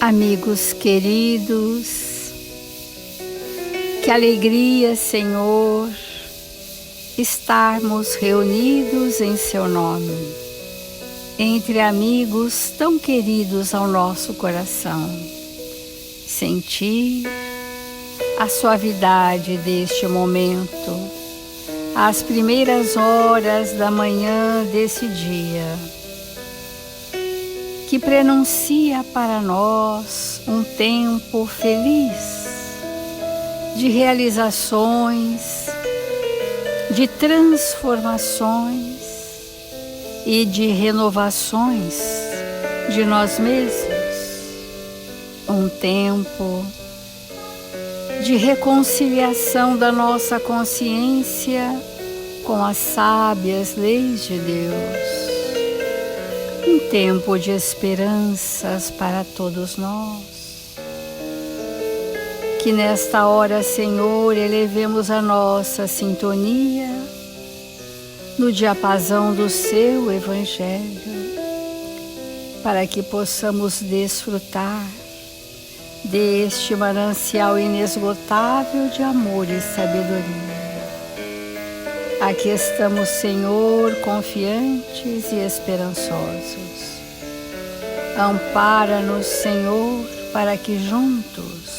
Amigos queridos, que alegria, Senhor, estarmos reunidos em Seu nome, entre amigos tão queridos ao nosso coração. Sentir a suavidade deste momento, as primeiras horas da manhã desse dia, que prenuncia para nós um tempo feliz de realizações, de transformações e de renovações de nós mesmos. Um tempo de reconciliação da nossa consciência com as sábias leis de Deus. Um tempo de esperanças para todos nós. Que nesta hora, Senhor, elevemos a nossa sintonia no diapasão do Seu Evangelho, para que possamos desfrutar deste manancial inesgotável de amor e sabedoria. Aqui estamos, Senhor, confiantes e esperançosos. Ampara-nos, Senhor, para que juntos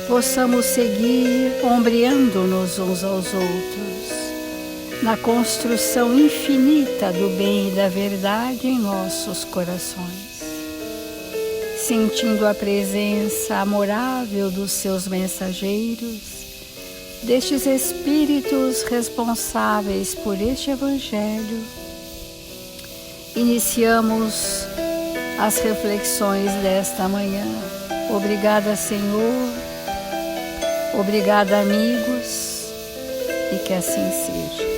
possamos seguir ombreando-nos uns aos outros na construção infinita do bem e da verdade em nossos corações, sentindo a presença amorável dos Seus mensageiros, destes Espíritos responsáveis por este Evangelho. Iniciamos as reflexões desta manhã. Obrigada, Senhor. Obrigada, amigos. E que assim seja.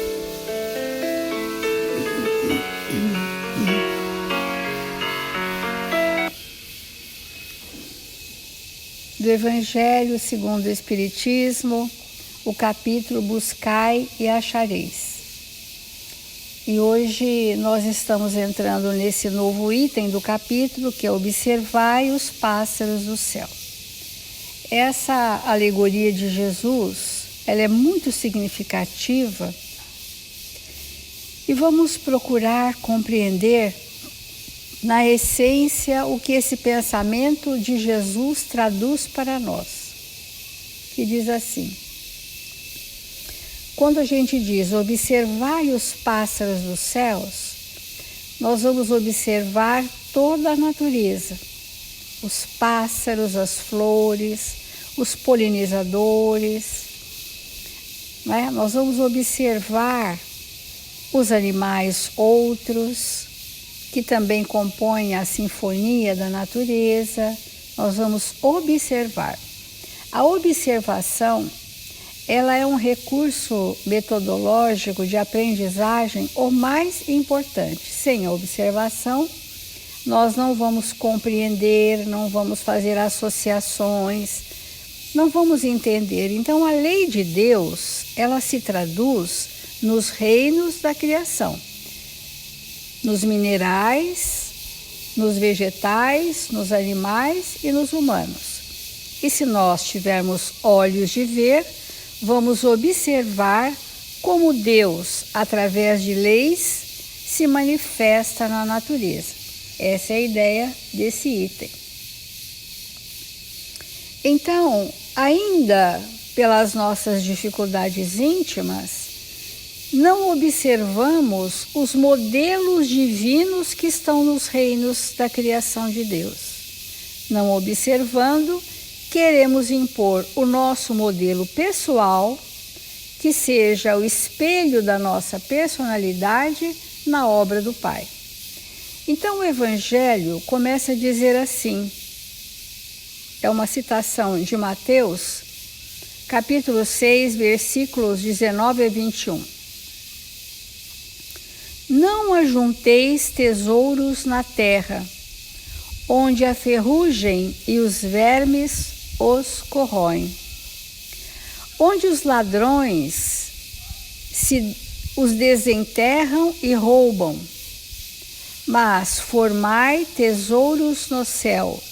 Do Evangelho segundo o Espiritismo, o capítulo Buscai e Achareis. E hoje nós estamos entrando nesse novo item do capítulo, que é Observai os pássaros do céu. Essa alegoria de Jesus, ela é muito significativa e vamos procurar compreender na essência o que esse pensamento de Jesus traduz para nós, que diz assim: quando a gente diz observai os pássaros dos céus, nós vamos observar toda a natureza, os pássaros, as flores, os polinizadores, né? Nós vamos observar os animais outros, que também compõem a sinfonia da natureza. Nós vamos observar. A observação, ela é um recurso metodológico de aprendizagem o mais importante. Sem a observação, nós não vamos compreender, não vamos fazer associações, não vamos entender. Então, a lei de Deus, ela se traduz nos reinos da criação, nos minerais, nos vegetais, nos animais e nos humanos. E se nós tivermos olhos de ver, vamos observar como Deus, através de leis, se manifesta na natureza. Essa é a ideia desse item. Então, ainda pelas nossas dificuldades íntimas, não observamos os modelos divinos que estão nos reinos da criação de Deus. Não observando, queremos impor o nosso modelo pessoal, que seja o espelho da nossa personalidade na obra do Pai. Então o Evangelho começa a dizer assim, é uma citação de Mateus, capítulo 6, versículos 19 a 21. Não ajunteis tesouros na terra, onde a ferrugem e os vermes os corroem, onde os ladrões os desenterram e roubam, mas formai tesouros no céu,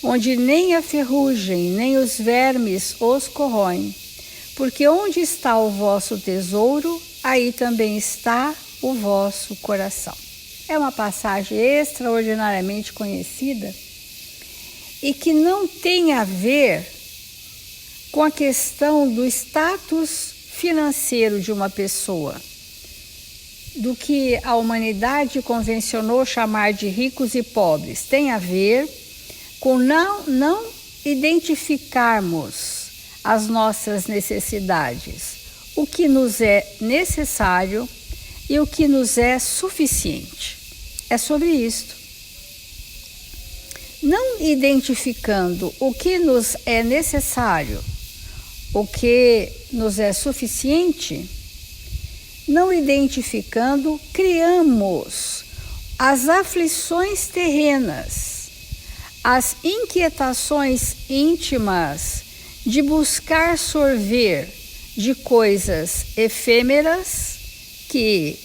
onde nem a ferrugem, nem os vermes os corroem. Porque onde está o vosso tesouro, aí também está o vosso coração. É uma passagem extraordinariamente conhecida e que não tem a ver com a questão do status financeiro de uma pessoa, do que a humanidade convencionou chamar de ricos e pobres. Tem a ver com não identificarmos as nossas necessidades, o que nos é necessário e o que nos é suficiente. É sobre isto. Não identificando o que nos é necessário, o que nos é suficiente, não identificando, criamos as aflições terrenas, as inquietações íntimas de buscar sorver de coisas efêmeras que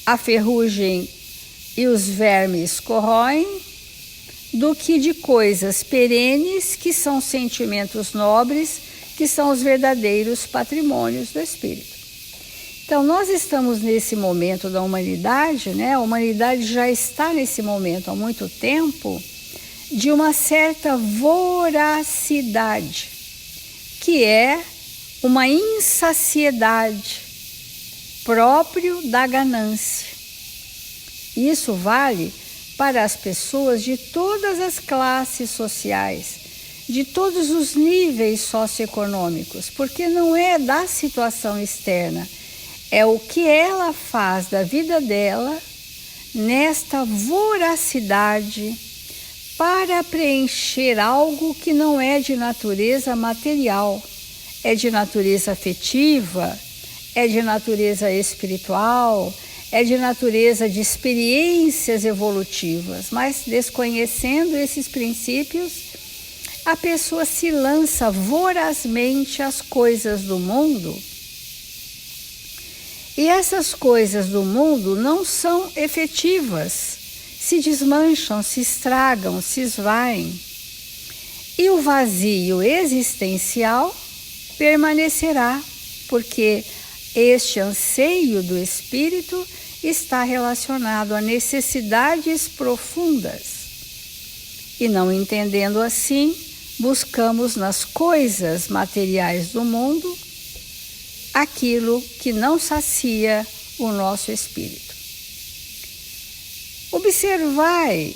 a ferrugem e os vermes corroem, do que de coisas perenes que são sentimentos nobres, que são os verdadeiros patrimônios do espírito. Então, nós estamos nesse momento da humanidade, né? A humanidade já está nesse momento há muito tempo, de uma certa voracidade, que é uma insaciedade próprio da ganância. Isso vale para as pessoas de todas as classes sociais, de todos os níveis socioeconômicos, porque não é da situação externa, é o que ela faz da vida dela nesta voracidade para preencher algo que não é de natureza material, é de natureza afetiva, é de natureza espiritual, é de natureza de experiências evolutivas, mas desconhecendo esses princípios, a pessoa se lança vorazmente às coisas do mundo. E essas coisas do mundo não são efetivas, se desmancham, se estragam, se esvaem. E o vazio existencial permanecerá, porque este anseio do espírito está relacionado a necessidades profundas. E não entendendo assim, buscamos nas coisas materiais do mundo aquilo que não sacia o nosso espírito. Observai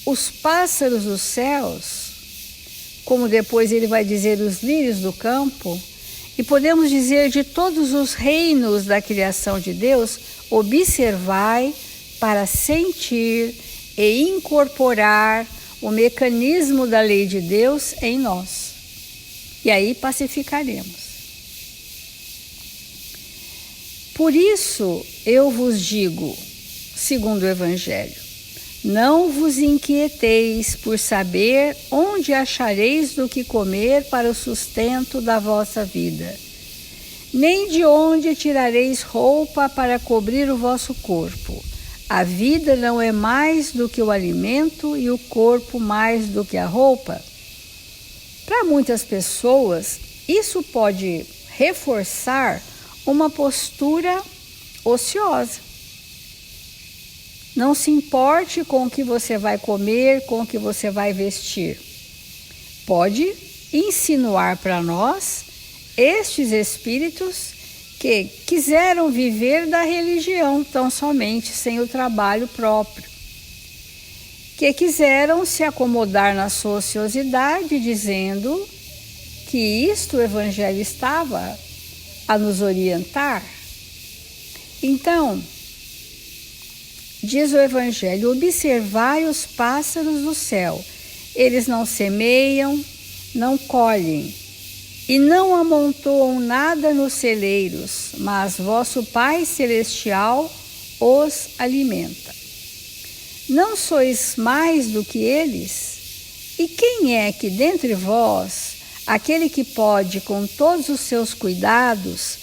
os pássaros dos céus, como depois ele vai dizer os lírios do campo, e podemos dizer de todos os reinos da criação de Deus, observai para sentir e incorporar o mecanismo da lei de Deus em nós. E aí pacificaremos. Por isso eu vos digo, segundo o Evangelho, não vos inquieteis por saber onde achareis do que comer para o sustento da vossa vida, nem de onde tirareis roupa para cobrir o vosso corpo. A vida não é mais do que o alimento e o corpo mais do que a roupa. Para muitas pessoas, isso pode reforçar uma postura ociosa. Não se importe com o que você vai comer, com o que você vai vestir. Pode insinuar para nós estes espíritos que quiseram viver da religião tão somente, sem o trabalho próprio. Que quiseram se acomodar na sua ociosidade, dizendo que isto o Evangelho estava a nos orientar. Então, diz o Evangelho, observai os pássaros do céu, eles não semeiam, não colhem, e não amontoam nada nos celeiros, mas vosso Pai Celestial os alimenta. Não sois mais do que eles? E quem é que dentre vós, aquele que pode, com todos os seus cuidados,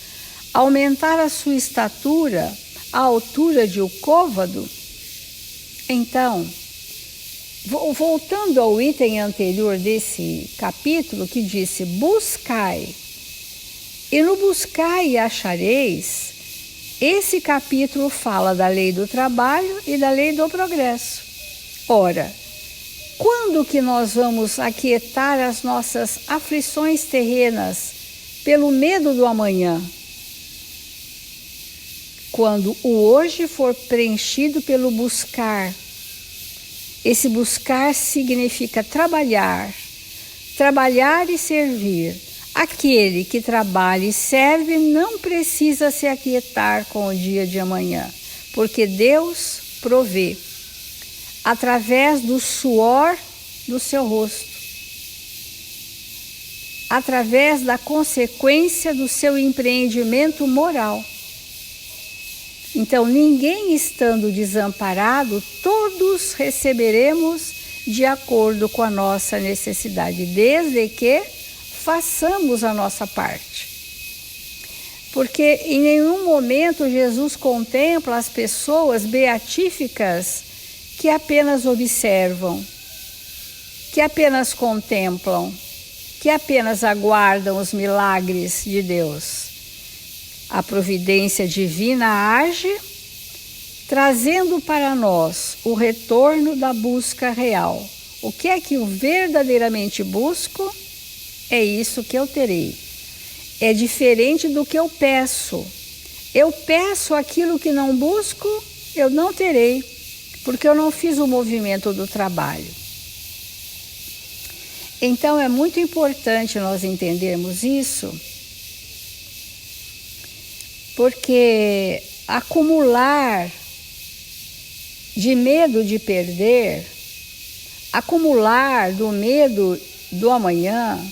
aumentar a sua estatura à altura de um côvado? Então, Voltando ao item anterior desse capítulo, que disse: buscai, e no buscai achareis, esse capítulo fala da lei do trabalho e da lei do progresso. Ora, quando que nós vamos aquietar as nossas aflições terrenas pelo medo do amanhã? Quando o hoje for preenchido pelo buscar. Esse buscar significa trabalhar, trabalhar e servir. Aquele que trabalha e serve não precisa se aquietar com o dia de amanhã, porque Deus provê através do suor do seu rosto, através da consequência do seu empreendimento moral. Então, ninguém estando desamparado, todos receberemos de acordo com a nossa necessidade, desde que façamos a nossa parte. Porque em nenhum momento Jesus contempla as pessoas beatíficas que apenas observam, que apenas contemplam, que apenas aguardam os milagres de Deus. A providência divina age, trazendo para nós o retorno da busca real. O que é que eu verdadeiramente busco? É isso que eu terei. É diferente do que eu peço. Eu peço aquilo que não busco, eu não terei, porque eu não fiz o movimento do trabalho. Então é muito importante nós entendermos isso, porque acumular de medo de perder, acumular do medo do amanhã,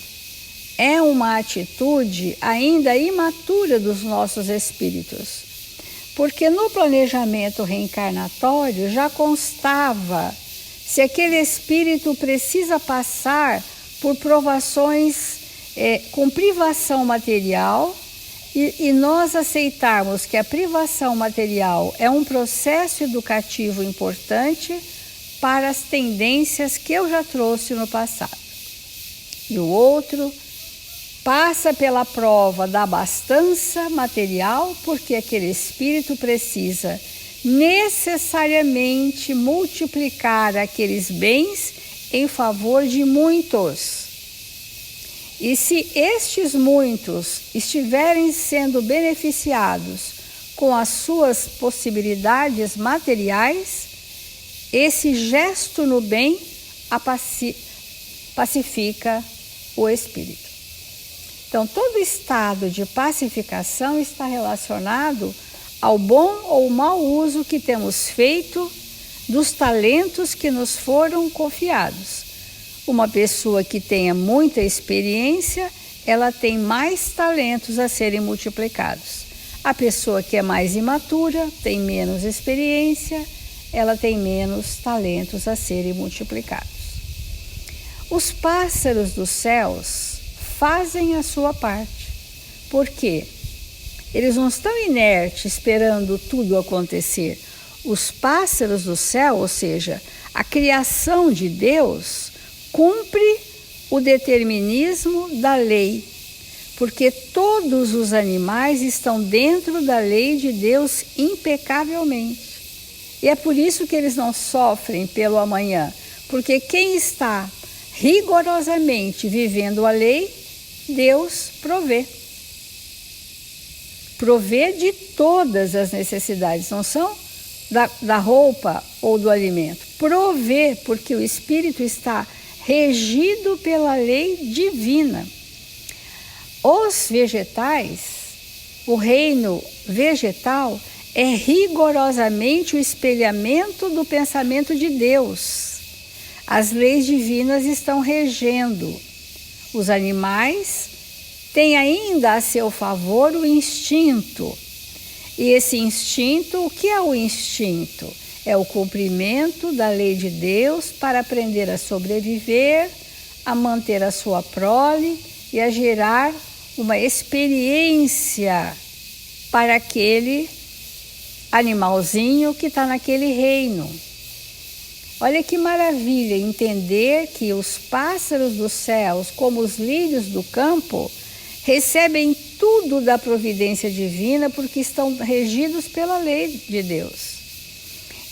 é uma atitude ainda imatura dos nossos espíritos. Porque no planejamento reencarnatório já constava se aquele espírito precisa passar por provações com privação material, e nós aceitarmos que a privação material é um processo educativo importante para as tendências que eu já trouxe no passado. E o outro passa pela prova da abastança material, porque aquele espírito precisa necessariamente multiplicar aqueles bens em favor de muitos. E se estes muitos estiverem sendo beneficiados com as suas possibilidades materiais, esse gesto no bem pacifica o espírito. Então, todo estado de pacificação está relacionado ao bom ou mau uso que temos feito dos talentos que nos foram confiados. Uma pessoa que tenha muita experiência, ela tem mais talentos a serem multiplicados. A pessoa que é mais imatura, tem menos experiência, ela tem menos talentos a serem multiplicados. Os pássaros dos céus fazem a sua parte. Por quê? Eles não estão inertes esperando tudo acontecer. Os pássaros do céu, ou seja, a criação de Deus, cumpre o determinismo da lei, porque todos os animais estão dentro da lei de Deus impecavelmente. E é por isso que eles não sofrem pelo amanhã, porque quem está rigorosamente vivendo a lei, Deus provê. Provê de todas as necessidades, não são da roupa ou do alimento. Provê, porque o espírito está regido pela lei divina. Os vegetais, o reino vegetal, é rigorosamente o espelhamento do pensamento de Deus. As leis divinas estão regendo. Os animais têm ainda a seu favor o instinto. E esse instinto, o que é o instinto? É o cumprimento da lei de Deus para aprender a sobreviver, a manter a sua prole e a gerar uma experiência para aquele animalzinho que está naquele reino. Olha que maravilha entender que os pássaros dos céus, como os lírios do campo, recebem tudo da providência divina porque estão regidos pela lei de Deus.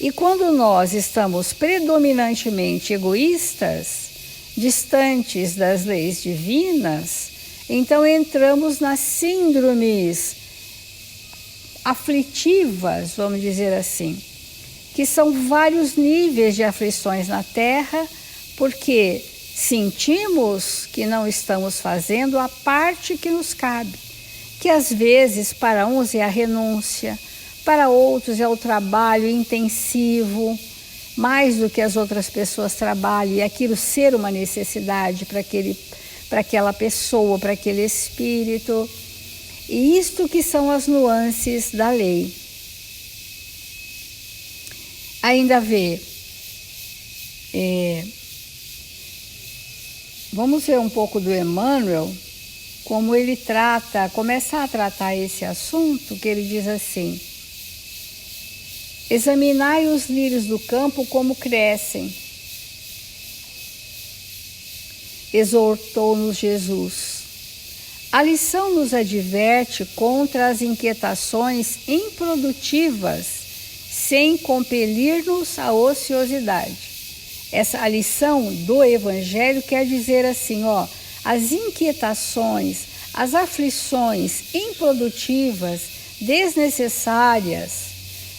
E quando nós estamos predominantemente egoístas, distantes das leis divinas, então entramos nas síndromes aflitivas, vamos dizer assim, que são vários níveis de aflições na Terra, porque sentimos que não estamos fazendo a parte que nos cabe, que às vezes para uns é a renúncia, para outros é o trabalho intensivo, mais do que as outras pessoas trabalham, e aquilo ser uma necessidade para aquela pessoa, para aquele espírito. E isto que são as nuances da lei. Ainda vamos ver um pouco do Emmanuel, como ele começa a tratar esse assunto, que ele diz assim: examinai os lírios do campo como crescem. Exortou-nos Jesus. A lição nos adverte contra as inquietações improdutivas, sem compelir-nos à ociosidade. A lição do Evangelho quer dizer assim, as inquietações, as aflições improdutivas, desnecessárias,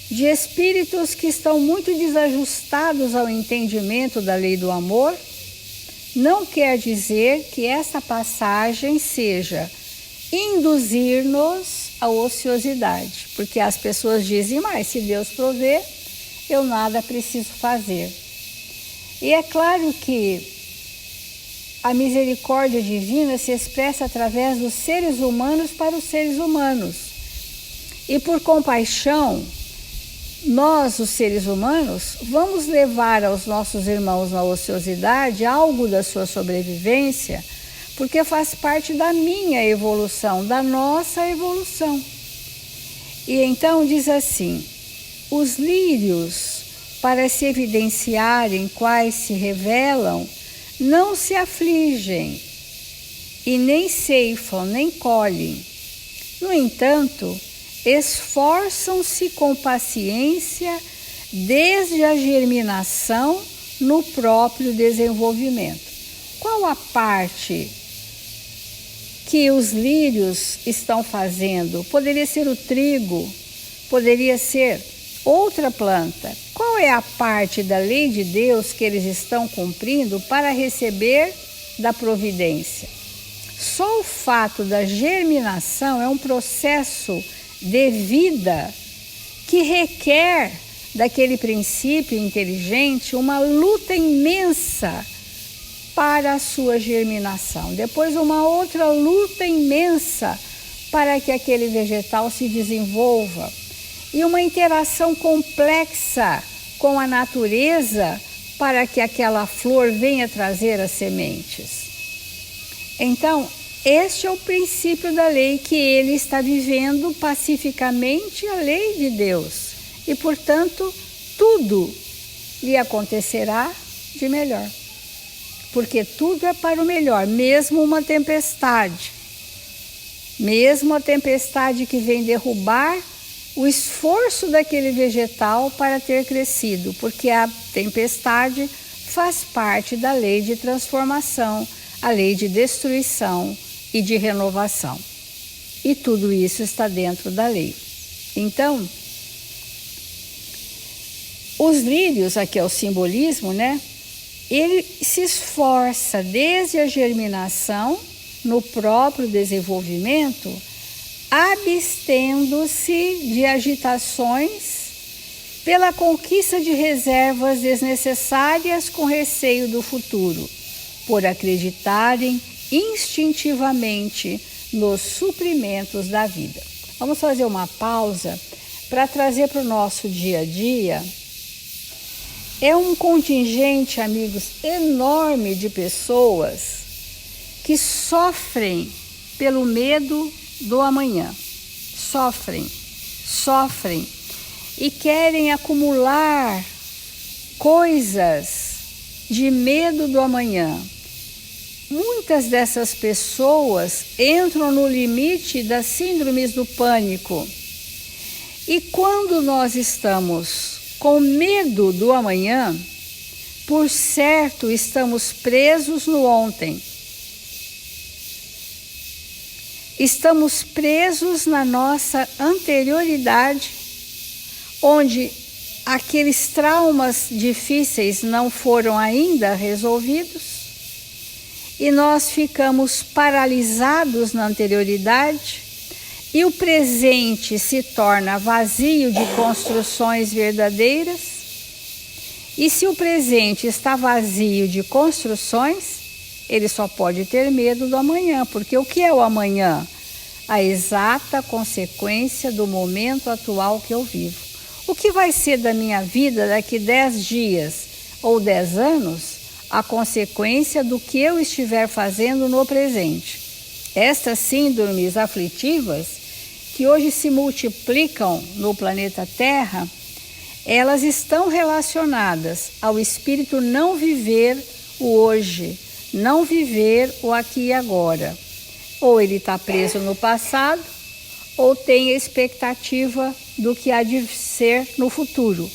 de espíritos que estão muito desajustados ao entendimento da lei do amor, não quer dizer que essa passagem seja induzir-nos à ociosidade, porque as pessoas dizem, mas se Deus prover, eu nada preciso fazer. E é claro que a misericórdia divina se expressa através dos seres humanos para os seres humanos. E por compaixão, nós, os seres humanos, vamos levar aos nossos irmãos na ociosidade algo da sua sobrevivência, porque faz parte da minha evolução, da nossa evolução. E então diz assim: os lírios, para se evidenciarem quais se revelam, não se afligem, e nem ceifam, nem colhem. No entanto, esforçam-se com paciência desde a germinação no próprio desenvolvimento. Qual a parte que os lírios estão fazendo? Poderia ser o trigo, poderia ser outra planta. Qual é a parte da lei de Deus que eles estão cumprindo para receber da providência? Só o fato da germinação é um processo de vida que requer daquele princípio inteligente uma luta imensa para a sua germinação. Depois uma outra luta imensa para que aquele vegetal se desenvolva. E uma interação complexa com a natureza para que aquela flor venha trazer as sementes. Então, este é o princípio da lei, que ele está vivendo pacificamente a lei de Deus. E, portanto, tudo lhe acontecerá de melhor. Porque tudo é para o melhor, mesmo uma tempestade. Mesmo a tempestade que vem derrubar o esforço daquele vegetal para ter crescido, porque a tempestade faz parte da lei de transformação, a lei de destruição e de renovação. E tudo isso está dentro da lei. Então, os lírios, aqui é o simbolismo, né? Ele se esforça desde a germinação, no próprio desenvolvimento, abstendo-se de agitações pela conquista de reservas desnecessárias com receio do futuro, por acreditarem instintivamente nos suprimentos da vida. Vamos fazer uma pausa para trazer para o nosso dia a dia. É um contingente, amigos, enorme de pessoas que sofrem pelo medo do amanhã. Sofrem e querem acumular coisas de medo do amanhã. Muitas dessas pessoas entram no limite das síndromes do pânico. E quando nós estamos com medo do amanhã, por certo estamos presos no ontem. Estamos presos na nossa anterioridade, onde aqueles traumas difíceis não foram ainda resolvidos e nós ficamos paralisados na anterioridade e o presente se torna vazio de construções verdadeiras. E se o presente está vazio de construções, ele só pode ter medo do amanhã, porque o que é o amanhã? A exata consequência do momento atual que eu vivo. O que vai ser da minha vida daqui 10 dias ou 10 anos? A consequência do que eu estiver fazendo no presente. Estas síndromes aflitivas, que hoje se multiplicam no planeta Terra, elas estão relacionadas ao espírito não viver o hoje, não viver o aqui e agora. Ou ele está preso no passado, ou tem a expectativa do que há de ser no futuro.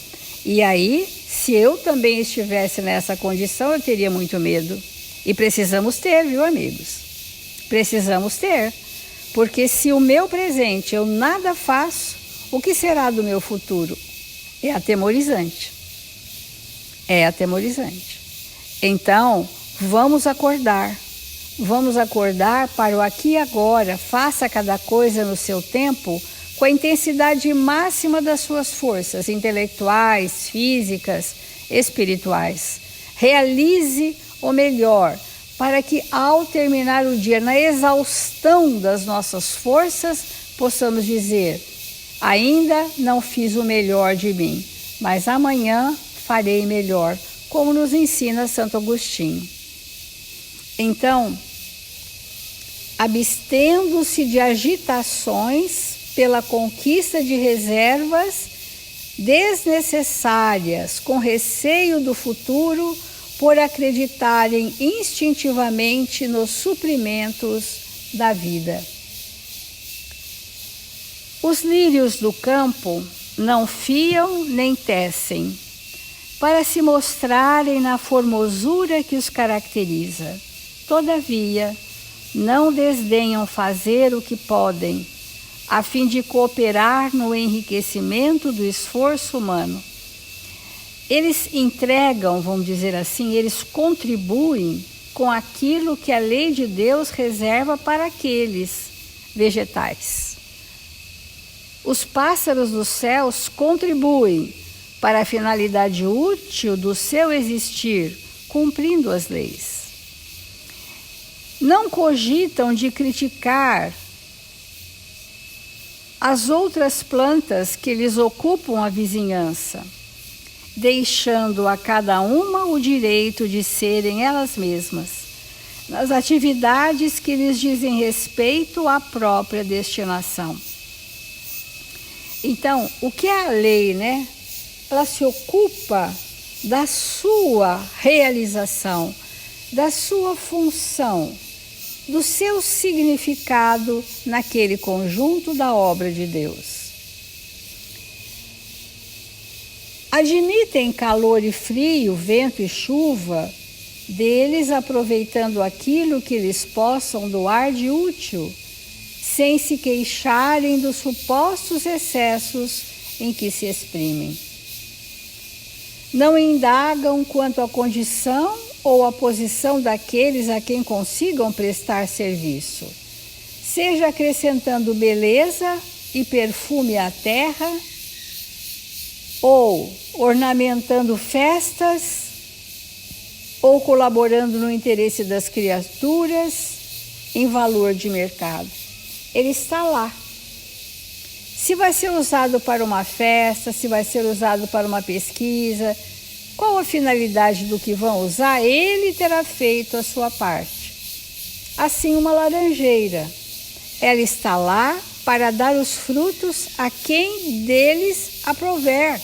E aí, se eu também estivesse nessa condição, eu teria muito medo. E precisamos ter, viu, amigos? Precisamos ter. Porque se o meu presente eu nada faço, o que será do meu futuro? É atemorizante. É atemorizante. Então, vamos acordar. Vamos acordar para o aqui e agora. Faça cada coisa no seu tempo com a intensidade máxima das suas forças intelectuais, físicas, espirituais. Realize o melhor para que, ao terminar o dia na exaustão das nossas forças, possamos dizer: ainda não fiz o melhor de mim, mas amanhã farei melhor, como nos ensina Santo Agostinho. Então, abstendo-se de agitações pela conquista de reservas desnecessárias, com receio do futuro, por acreditarem instintivamente nos suprimentos da vida. Os lírios do campo não fiam nem tecem, para se mostrarem na formosura que os caracteriza. Todavia, não desdenham fazer o que podem, a fim de cooperar no enriquecimento do esforço humano. Eles entregam, vamos dizer assim, eles contribuem com aquilo que a lei de Deus reserva para aqueles vegetais. Os pássaros dos céus contribuem para a finalidade útil do seu existir, cumprindo as leis. Não cogitam de criticar as outras plantas que lhes ocupam a vizinhança, deixando a cada uma o direito de serem elas mesmas, nas atividades que lhes dizem respeito à própria destinação. Então, o que é a lei, né? Ela se ocupa da sua realização, da sua função, do seu significado naquele conjunto da obra de Deus. Admitem calor e frio, vento e chuva, deles aproveitando aquilo que lhes possam doar de útil, sem se queixarem dos supostos excessos em que se exprimem. Não indagam quanto à condição ou à posição daqueles a quem consigam prestar serviço, seja acrescentando beleza e perfume à terra, ou ornamentando festas, ou colaborando no interesse das criaturas em valor de mercado. Ele está lá. Se vai ser usado para uma festa, se vai ser usado para uma pesquisa, qual a finalidade do que vão usar, ele terá feito a sua parte. Assim, uma laranjeira, ela está lá para dar os frutos a quem deles aprouver.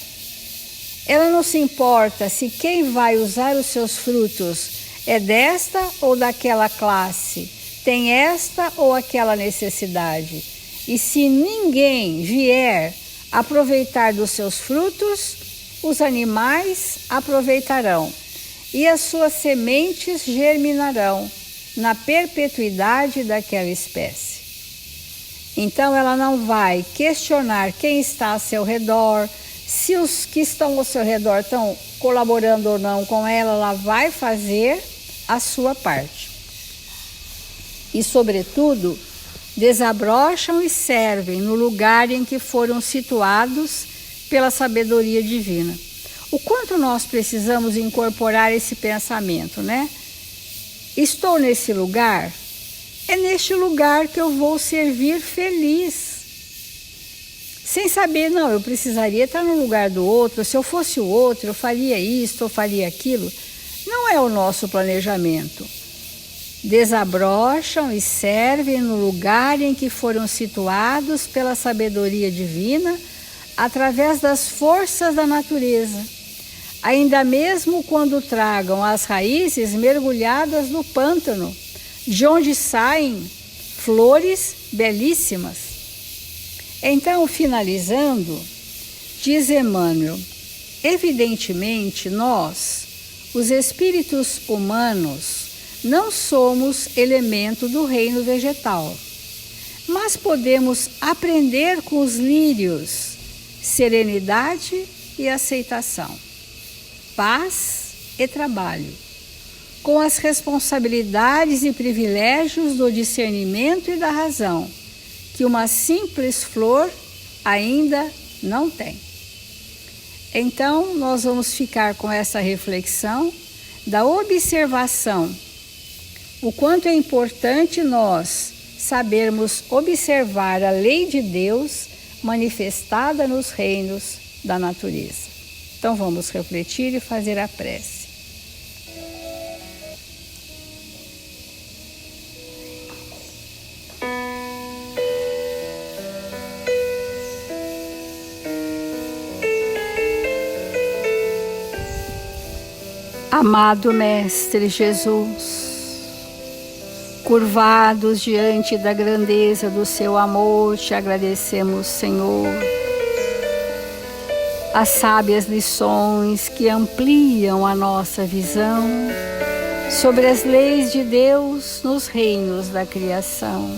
Ela não se importa se quem vai usar os seus frutos é desta ou daquela classe, tem esta ou aquela necessidade. E se ninguém vier aproveitar dos seus frutos, os animais aproveitarão, e as suas sementes germinarão na perpetuidade daquela espécie. Então ela não vai questionar quem está ao seu redor, se os que estão ao seu redor estão colaborando ou não com ela, ela vai fazer a sua parte. E, sobretudo, desabrocham e servem no lugar em que foram situados pela sabedoria divina. O quanto nós precisamos incorporar esse pensamento, né? Estou nesse lugar, é neste lugar que eu vou servir feliz. Sem saber, não, eu precisaria estar no lugar do outro, se eu fosse o outro, eu faria isto, eu faria aquilo. Não é o nosso planejamento. Desabrocham e servem no lugar em que foram situados pela sabedoria divina, através das forças da natureza, ainda mesmo quando tragam as raízes mergulhadas no pântano, de onde saem flores belíssimas. Então, finalizando, diz Emmanuel, evidentemente nós, os espíritos humanos, não somos elemento do reino vegetal, mas podemos aprender com os lírios serenidade e aceitação, paz e trabalho, com as responsabilidades e privilégios do discernimento e da razão, que uma simples flor ainda não tem. Então, nós vamos ficar com essa reflexão da observação, o quanto é importante nós sabermos observar a lei de Deus manifestada nos reinos da natureza. Então vamos refletir e fazer a prece. Amado Mestre Jesus, curvados diante da grandeza do seu amor, te agradecemos, Senhor, as sábias lições que ampliam a nossa visão sobre as leis de Deus nos reinos da criação.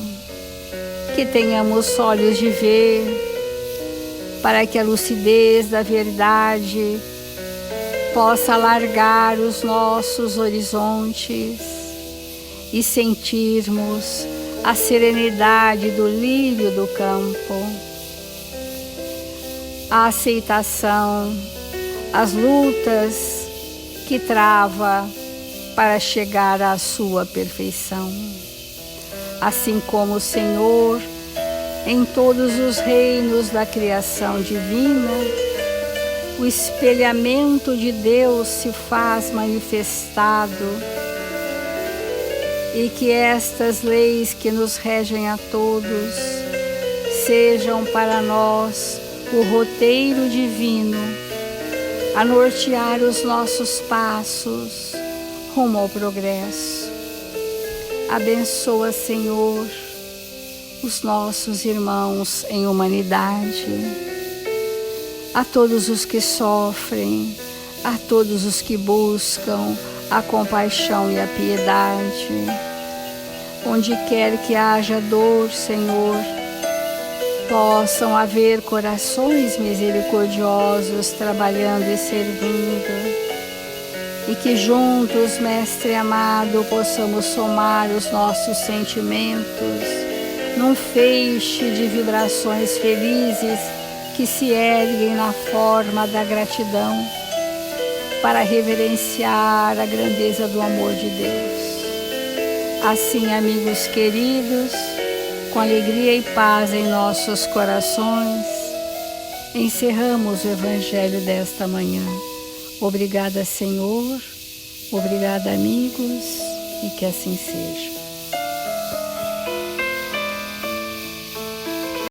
Que tenhamos olhos de ver, para que a lucidez da verdade possa alargar os nossos horizontes e sentirmos a serenidade do lírio do campo, a aceitação, as lutas que trava para chegar à sua perfeição. Assim como o Senhor, em todos os reinos da criação divina, o espelhamento de Deus se faz manifestado, e que estas leis que nos regem a todos sejam para nós o roteiro divino a nortear os nossos passos rumo ao progresso. Abençoa, Senhor, os nossos irmãos em humanidade, a todos os que sofrem, a todos os que buscam a compaixão e a piedade. Onde quer que haja dor, Senhor, possam haver corações misericordiosos trabalhando e servindo. E que juntos, Mestre amado, possamos somar os nossos sentimentos num feixe de vibrações felizes que se erguem na forma da gratidão, para reverenciar a grandeza do amor de Deus. Assim, amigos queridos, com alegria e paz em nossos corações, encerramos o Evangelho desta manhã. Obrigada, Senhor. Obrigada, amigos, e que assim seja.